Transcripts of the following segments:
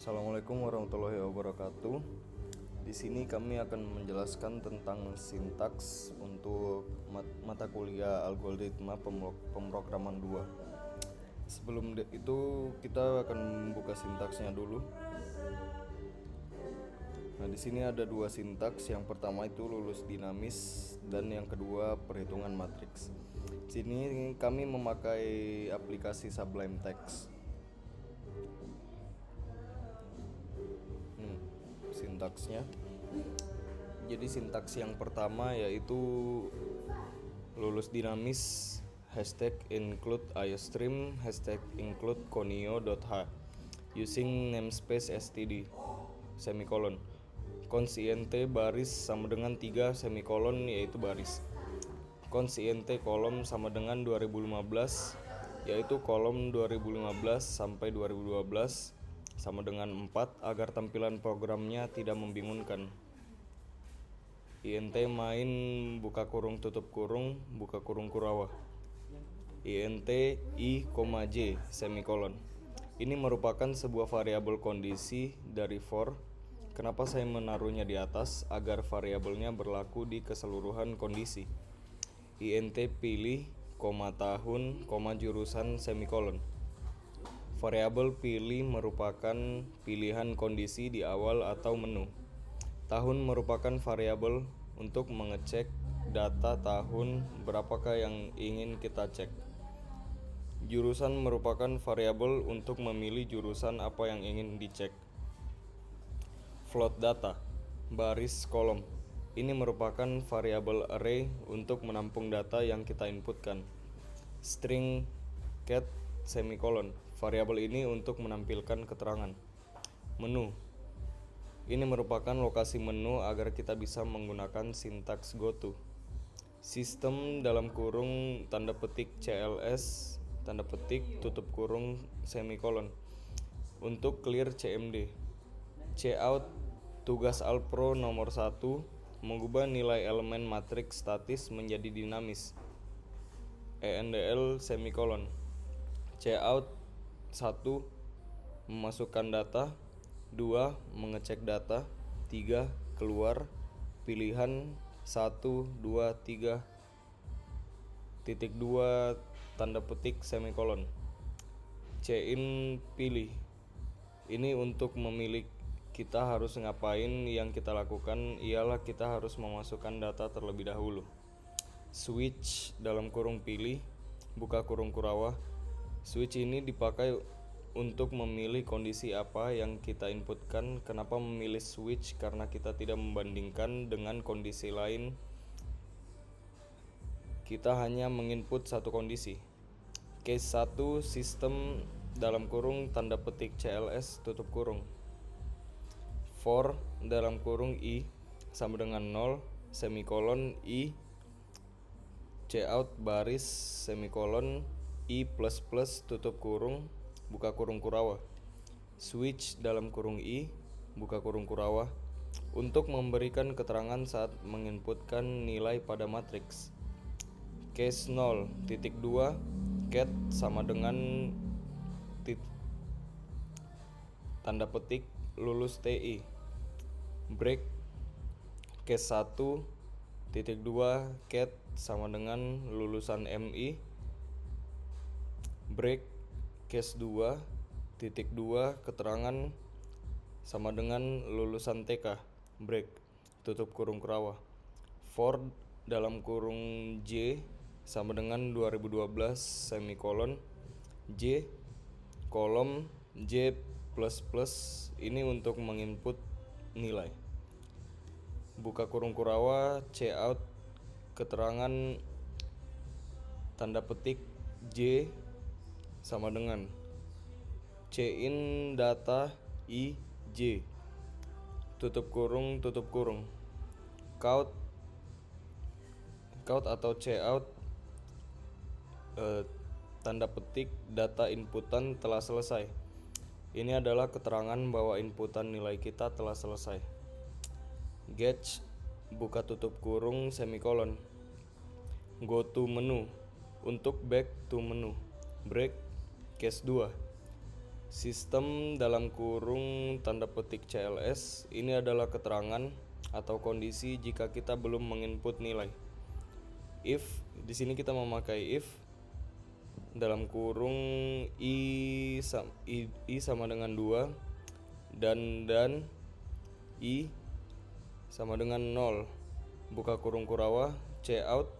Assalamualaikum warahmatullahi wabarakatuh. Di sini kami akan menjelaskan tentang sintaks untuk mata kuliah algoritma pemrograman 2. Sebelum itu kita akan membuka sintaksnya dulu. Nah, di sini ada dua sintaks. Yang pertama itu lulus dinamis dan yang kedua perhitungan matriks. Di sini kami memakai aplikasi Sublime Text. Sintaksnya. Jadi sintaks yang pertama yaitu lulus dinamis #include iostream #include conio.h using namespace std semikolon cons int baris sama dengan 3 semikolon yaitu baris, cons int kolom sama dengan 2015 yaitu kolom 2015 sampai 2012 sama dengan 4 agar tampilan programnya tidak membingungkan. Int main buka kurung tutup kurung buka kurung kurawah. Int i, j semikolon. Ini merupakan sebuah variabel kondisi dari for. Kenapa saya menaruhnya di atas? Agar variabelnya berlaku di keseluruhan kondisi. Int pilih, tahun, jurusan semikolon. Variabel pilih merupakan pilihan kondisi di awal atau menu. Tahun merupakan variabel untuk mengecek data tahun berapakah yang ingin kita cek. Jurusan merupakan variabel untuk memilih jurusan apa yang ingin dicek. Float data, baris kolom. Ini merupakan variabel array untuk menampung data yang kita inputkan. String cat semikolon. Variabel ini untuk menampilkan keterangan. Menu. Ini merupakan lokasi menu agar kita bisa menggunakan sintaks goto. Sistem dalam kurung tanda petik cls tanda petik tutup kurung semikolon untuk clear cmd. Cout tugas alpro nomor 1 mengubah nilai elemen matriks statis menjadi dinamis. Endl semikolon. Cout 1 memasukkan data, 2 mengecek data, 3 keluar pilihan 1 2 3 titik 2 tanda petik semikolon. Cin pilih. Ini untuk memilih kita harus ngapain. Yang kita lakukan ialah kita harus memasukkan data terlebih dahulu. Switch dalam kurung pilih buka kurung kurawah. Switch ini dipakai untuk memilih kondisi apa yang kita inputkan. Kenapa memilih switch? Karena kita tidak membandingkan dengan kondisi lain. Kita hanya menginput satu kondisi. Case 1 sistem dalam kurung tanda petik cls tutup kurung. For dalam kurung i sama dengan 0 semikolon i cout baris semikolon i plus tutup kurung buka kurung kurawah. Switch dalam kurung i buka kurung kurawah untuk memberikan keterangan saat menginputkan nilai pada matriks. Case 0.2 cat sama dengan tanda petik lulus ti. Break case 1.2 cat sama dengan lulusan mi. Break case 2.2 keterangan sama dengan lulusan TK. Break tutup kurung kurawah. For dalam kurung j sama dengan 2012 semikolon j kolom j plus ini untuk menginput nilai. Buka kurung kurawah cout keterangan tanda petik j sama dengan cin data i j tutup kurung count atau cout tanda petik data inputan telah selesai. Ini adalah keterangan bahwa inputan nilai kita telah selesai. Get buka tutup kurung semikolon. Go to menu untuk back to menu. Break case 2 Sistem dalam kurung tanda petik CLS ini adalah keterangan atau kondisi jika kita belum menginput nilai. If, di sini kita memakai if dalam kurung i sama dengan 2 dan i sama dengan 0, buka kurung kurawa, cout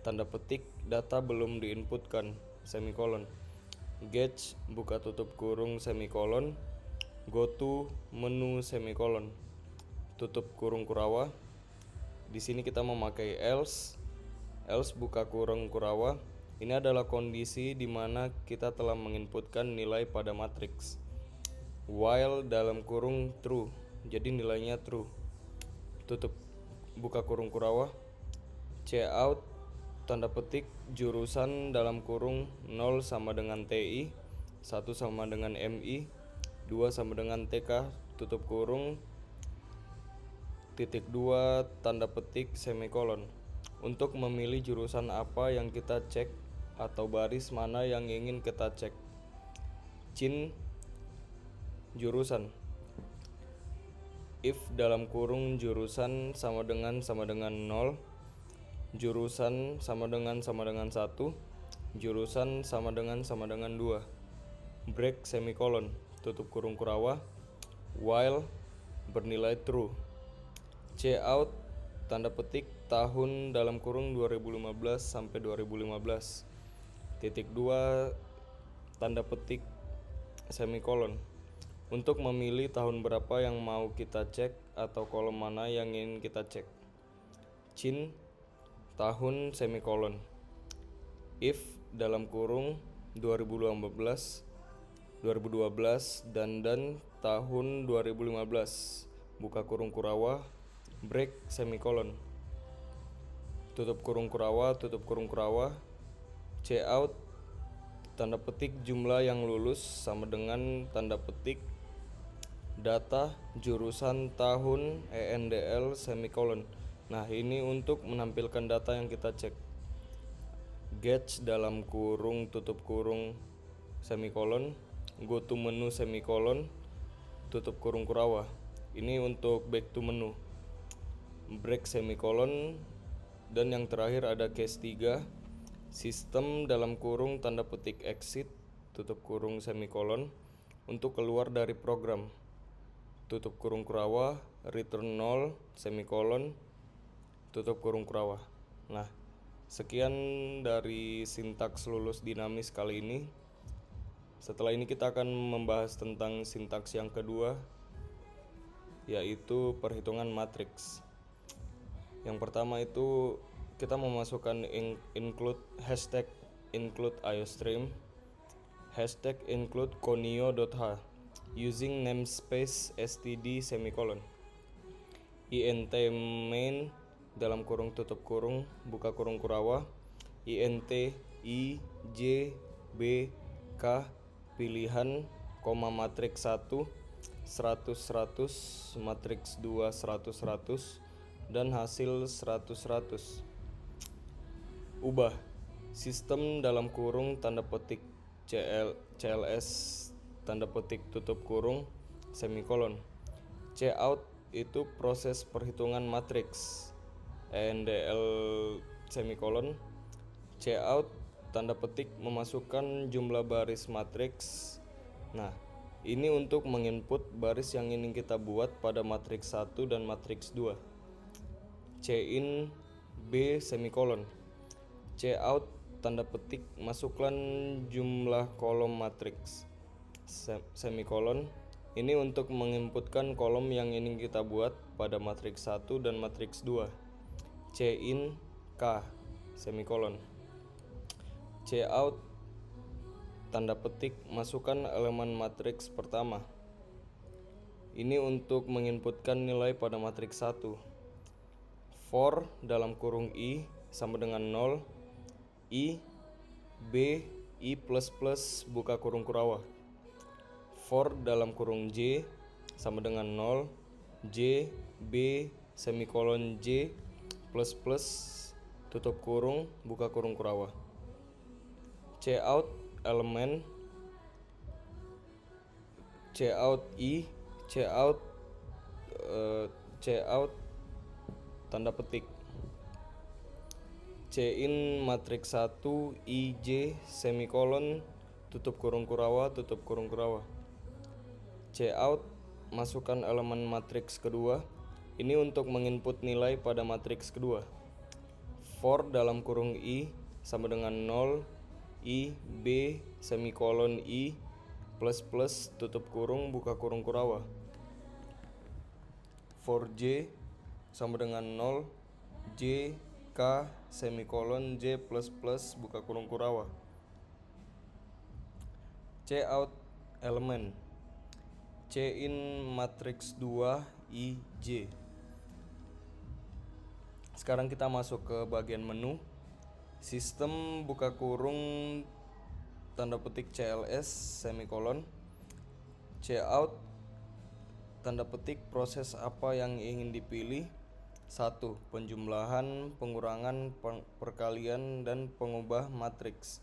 tanda petik data belum diinputkan, semikolon. Get buka tutup kurung semikolon, go to menu semikolon, tutup kurung kurawa. Di sini kita memakai else buka kurung kurawa. Ini adalah kondisi di mana kita telah menginputkan nilai pada matriks. While dalam kurung true, jadi nilainya true. Tutup buka kurung kurawa, cout tanda petik jurusan dalam kurung 0 sama dengan TI, 1 sama dengan MI, 2 sama dengan TK, tutup kurung, titik 2 tanda petik semikolon. Untuk memilih jurusan apa yang kita cek atau baris mana yang ingin kita cek. Cin jurusan. If dalam kurung jurusan sama dengan 0, jurusan sama dengan 1, jurusan sama dengan 2. Break semikolon, tutup kurung kurawa, while bernilai true. Cout tanda petik tahun dalam kurung 2015 sampai 2015. Titik 2 tanda petik semikolon. Untuk memilih tahun berapa yang mau kita cek atau kolom mana yang ingin kita cek. Cin tahun semikolon. If dalam kurung 2012 dan tahun 2015, buka kurung kurawa, break semikolon, tutup kurung kurawa, cout tanda petik jumlah yang lulus sama dengan tanda petik data jurusan tahun ENDL semikolon. Nah, ini untuk menampilkan data yang kita cek. Get dalam kurung tutup kurung semikolon, go to menu semikolon, tutup kurung kurawa. Ini untuk back to menu. Break semikolon, dan yang terakhir ada case 3, sistem dalam kurung tanda petik exit, tutup kurung semikolon, untuk keluar dari program. Tutup kurung kurawa, return 0 semikolon, tutup kurung kurawa. Nah, sekian dari sintaks lulus dinamis kali ini. Setelah ini kita akan membahas tentang sintaks yang kedua, yaitu perhitungan matriks. Yang pertama itu kita memasukkan hashtag include iostream, hashtag include conio.h using namespace std semikolon, int main dalam kurung tutup kurung buka kurung kurawa, int i j b k pilihan, koma matriks 1 100 100, matriks 2 100 100, dan hasil 100 100. Ubah sistem dalam kurung tanda petik CLS tanda petik tutup kurung semikolon. Cout itu proses perhitungan matriks ENDL semikolon. Cout tanda petik memasukkan jumlah baris matriks. Nah, ini untuk menginput baris yang ingin kita buat pada matriks 1 dan matriks 2. Cin B semikolon. Cout tanda petik masukkan jumlah kolom matriks semikolon. Ini untuk menginputkan kolom yang ingin kita buat pada matriks 1 dan matriks 2. Cin K semikolon. Cout tanda petik masukkan elemen matriks pertama. Ini untuk menginputkan nilai pada matriks 1. For dalam kurung i sama dengan 0, i b i plus plus buka kurung kurawa. For dalam kurung j sama dengan 0, j b semikolon j plus plus tutup kurung buka kurung kurawa. Cout elemen cout i, cout cout tanda petik, cin matriks 1 ij semikolon tutup kurung kurawa, cout masukkan elemen matriks kedua. Ini untuk menginput nilai pada matriks kedua. For dalam kurung i sama dengan 0 i b semikolon i plus plus tutup kurung buka kurung kurawa. For j sama dengan 0 j k semikolon j plus plus buka kurung kurawa. Cout elemen cin matriks 2 i j. Sekarang kita masuk ke bagian menu. Sistem buka kurung tanda petik CLS semikolon. Cout tanda petik proses apa yang ingin dipilih. 1. Penjumlahan, pengurangan, perkalian, dan pengubah matriks.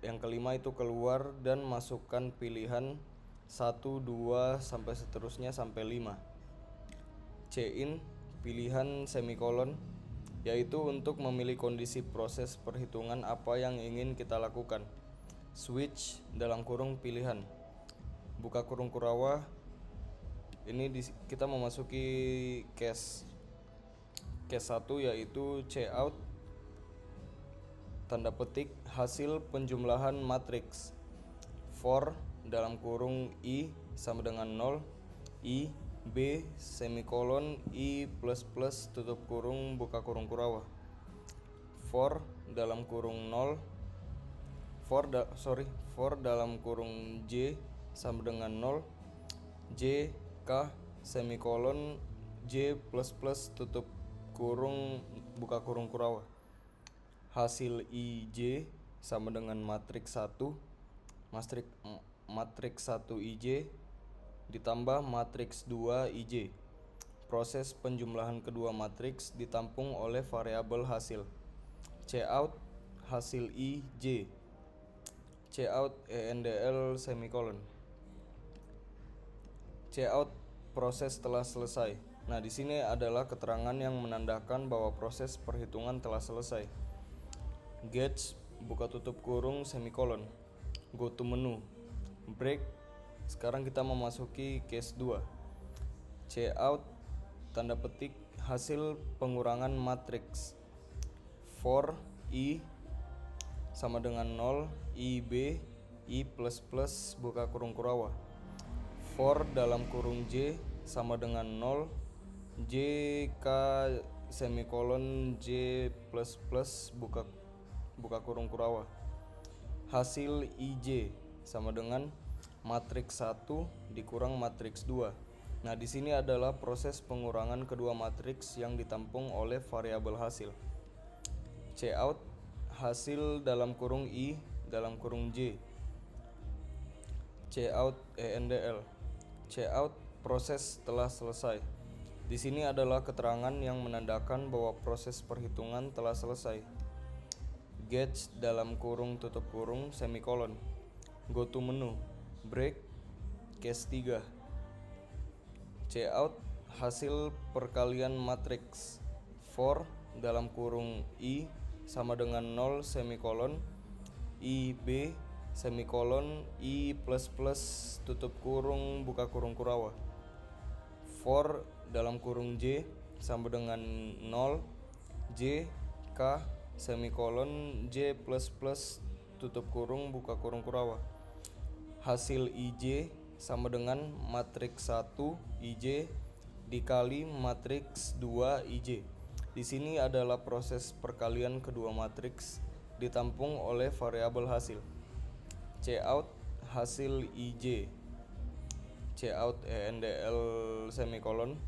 Yang kelima itu keluar dan masukkan pilihan 1, 2, sampai seterusnya sampai 5. Cin pilihan semikolon, yaitu untuk memilih kondisi proses perhitungan apa yang ingin kita lakukan. Switch dalam kurung pilihan buka kurung kurawa. Ini kita memasuki case 1, yaitu cout tanda petik hasil penjumlahan matriks. For dalam kurung i sama dengan 0 i b semikolon i plus plus tutup kurung buka kurung kurawa. For dalam kurung 0 for dalam kurung j sama dengan 0 j k semikolon j plus plus tutup kurung buka kurung kurawa. Hasil ij sama dengan matriks 1 matriks 1 ij ditambah matriks 2 ij. Proses penjumlahan kedua matriks ditampung oleh variabel hasil. Cout hasil ij. Cout endl semikolon. Cout proses telah selesai. Nah, di sini adalah keterangan yang menandakan bahwa proses perhitungan telah selesai. Get buka tutup kurung semikolon. Go to menu. Break. Sekarang kita memasuki case 2. Cout tanda petik hasil pengurangan matriks. For i sama dengan 0 ib i plus plus buka kurung kurawa. For dalam kurung j sama dengan 0 j k semikolon j plus plus buka kurung kurawa. Hasil ij sama dengan matriks 1 dikurang matriks 2. Nah, di sini adalah proses pengurangan kedua matriks yang ditampung oleh variabel hasil. Cout hasil dalam kurung i dalam kurung j. Cout endl. Cout proses telah selesai. Di sini adalah keterangan yang menandakan bahwa proses perhitungan telah selesai. Get dalam kurung tutup kurung semikolon. Go to menu. Break. Case 3. Cout hasil perkalian matriks. For dalam kurung i sama dengan 0 semikolon ib semikolon i plus plus tutup kurung buka kurung kurawa. For dalam kurung j sama dengan 0 j k semikolon j plus plus tutup kurung buka kurung kurawa. Hasil ij sama dengan matriks 1 ij dikali matriks 2 ij. Di sini adalah proses perkalian kedua matriks ditampung oleh variabel hasil. Cout hasil ij. Cout endl semikolon.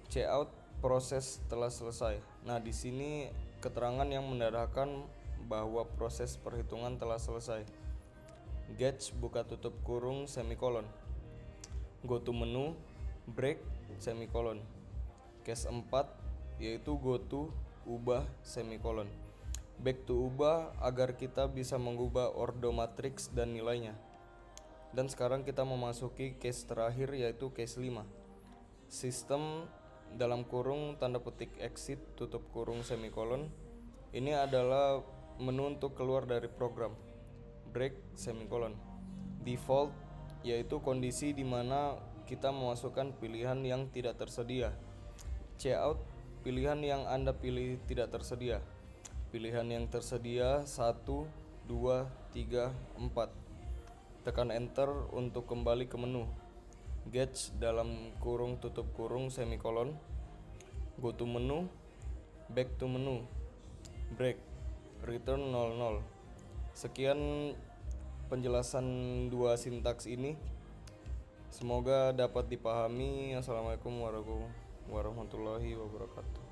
Cout proses telah selesai. Nah, di sini keterangan yang menandakan bahwa proses perhitungan telah selesai. Get buka tutup kurung semikolon. Go to menu. Break semikolon. Case 4 yaitu go to ubah semikolon. Back to ubah agar kita bisa mengubah ordo matriks dan nilainya. Dan sekarang kita memasuki case terakhir, yaitu case 5. Sistem dalam kurung tanda petik exit tutup kurung semikolon. Ini adalah menu untuk keluar dari program. Break semikolon. Default yaitu kondisi di mana kita memasukkan pilihan yang tidak tersedia. Cout, pilihan yang Anda pilih tidak tersedia. Pilihan yang tersedia 1, 2, 3, 4. Tekan enter untuk kembali ke menu. Get dalam kurung tutup kurung semikolon. Go to menu. Back to menu. Break. Return 00. Sekian penjelasan dua sintaks ini. Semoga dapat dipahami. Assalamualaikum warahmatullahi wabarakatuh.